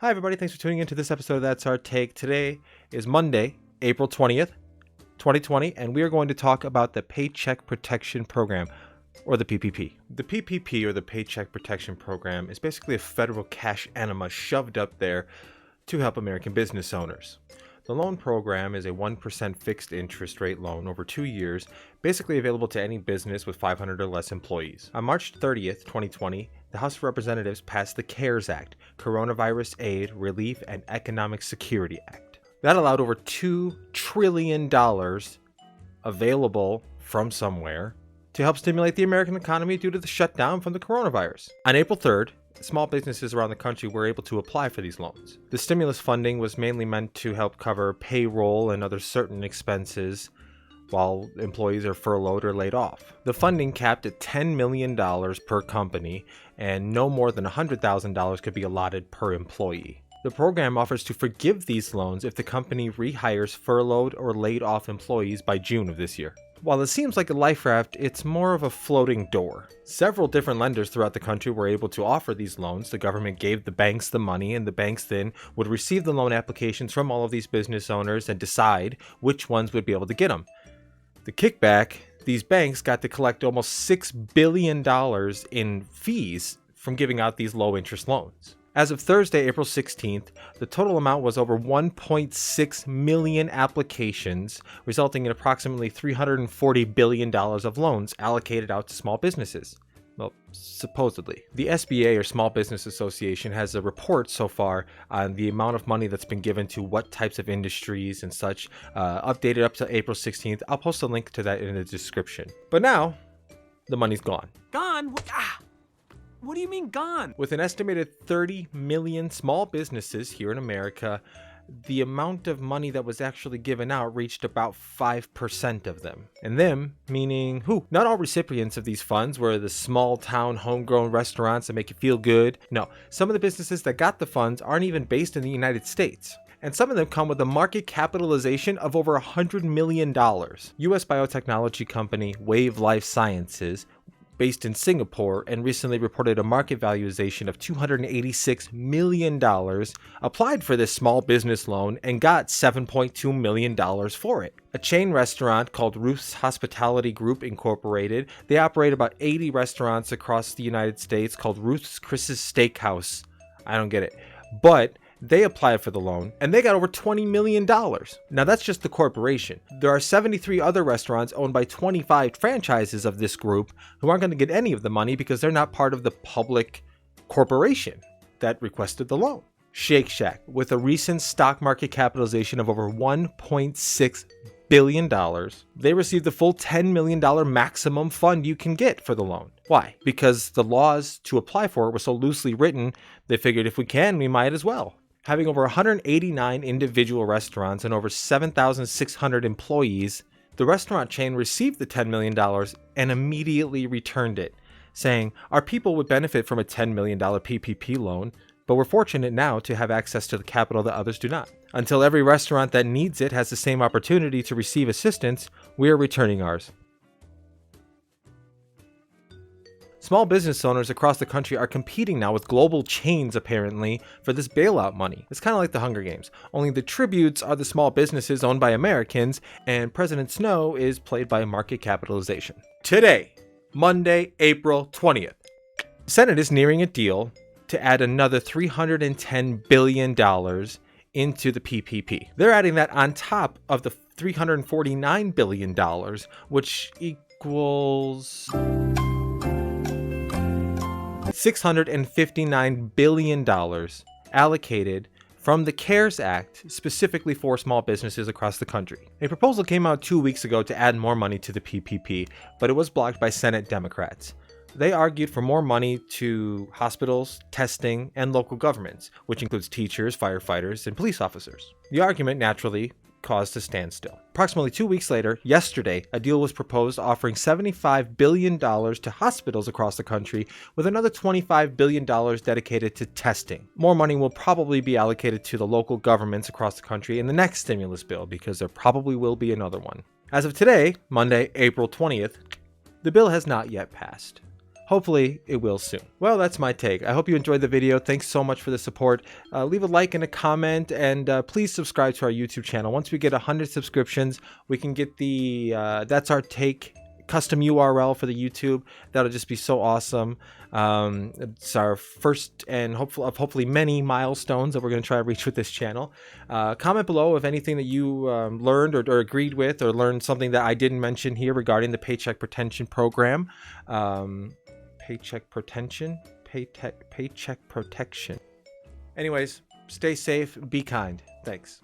Hi, everybody. Thanks for tuning into this episode of That's Our Take. Today is Monday, April 20th, 2020, and we are going to talk about the Paycheck Protection Program, or the PPP. The PPP, or the Paycheck Protection Program, is basically a federal cash enema shoved up there to help American business owners. The loan program is a 1% fixed interest rate loan over 2 years, basically available to any business with 500 or less employees. On March 30th, 2020, the House of Representatives passed the CARES Act, Coronavirus Aid, Relief, and Economic Security Act. That allowed over $2 trillion available from somewhere to help stimulate the American economy due to the shutdown from the coronavirus. On April 3rd, small businesses around the country were able to apply for these loans. The stimulus funding was mainly meant to help cover payroll and other certain expenses while employees are furloughed or laid off. The funding capped at $10 million per company, and no more than $100,000 could be allotted per employee. The program offers to forgive these loans if the company rehires furloughed or laid off employees by June of this year. While it seems like a life raft, it's more of a floating door. Several different lenders throughout the country were able to offer these loans. The government gave the banks the money, and the banks then would receive the loan applications from all of these business owners and decide which ones would be able to get them. The kickback, these banks got to collect almost $6 billion in fees from giving out these low-interest loans. As of Thursday, April 16th, the total amount was over 1.6 million applications, resulting in approximately $340 billion of loans allocated out to small businesses. Well, supposedly. The SBA, or Small Business Association, has a report so far on the amount of money that's been given to what types of industries and such, updated up to April 16th. I'll post a link to that in the description. But now, the money's gone. Gone? What do you mean gone? With an estimated 30 million small businesses here in America, the amount of money that was actually given out reached about 5% of them. And them, meaning who? Not all recipients of these funds were the small town homegrown restaurants that make you feel good. No, some of the businesses that got the funds aren't even based in the United States. And some of them come with a market capitalization of over $100 million. U.S. biotechnology company Wave Life Sciences, based in Singapore, and recently reported a market valuation of $286 million, applied for this small business loan and got $7.2 million for it. A chain restaurant called Ruth's Hospitality Group Incorporated, they operate about 80 restaurants across the United States called Ruth's Chris's Steakhouse. I don't get it. But they applied for the loan, and they got over $20 million. Now, that's just the corporation. There are 73 other restaurants owned by 25 franchises of this group who aren't going to get any of the money because they're not part of the public corporation that requested the loan. Shake Shack, with a recent stock market capitalization of over $1.6 billion, they received the full $10 million maximum fund you can get for the loan. Why? Because the laws to apply for it were so loosely written, they figured if we can, we might as well. Having over 189 individual restaurants and over 7,600 employees, the restaurant chain received the $10 million and immediately returned it, saying, "Our people would benefit from a $10 million PPP loan, but we're fortunate now to have access to the capital that others do not. Until every restaurant that needs it has the same opportunity to receive assistance, we are returning ours." Small business owners across the country are competing now with global chains, apparently, for this bailout money. It's kind of like the Hunger Games, only the tributes are the small businesses owned by Americans, and President Snow is played by market capitalization. Today, Monday, April 20th, the Senate is nearing a deal to add another $310 billion into the PPP. They're adding that on top of the $349 billion, which equals $659 billion allocated from the CARES Act specifically for small businesses across the country. A proposal came out 2 weeks ago to add more money to the PPP, but it was blocked by Senate Democrats. They argued for more money to hospitals, testing, and local governments, which includes teachers, firefighters, and police officers. The argument, naturally, caused a standstill. Approximately 2 weeks later, yesterday, a deal was proposed offering $75 billion to hospitals across the country, with another $25 billion dedicated to testing. More money will probably be allocated to the local governments across the country in the next stimulus bill, because there probably will be another one. As of today, Monday, April 20th, the bill has not yet passed. hopefully it will soon. Well, that's my take. I hope you enjoyed the video. Thanks so much for the support. Leave a like and a comment, and please subscribe to our YouTube channel. Once we get 100 subscriptions, we can get the That's Our Take custom URL for the YouTube. That'll just be so awesome. It's our first and hopefully many milestones that we're going to try to reach with this channel. Comment below if anything that you learned or agreed with, or learned something that I didn't mention here regarding the Paycheck Protection Program. Paycheck Protection. Anyways, stay safe, be kind. Thanks.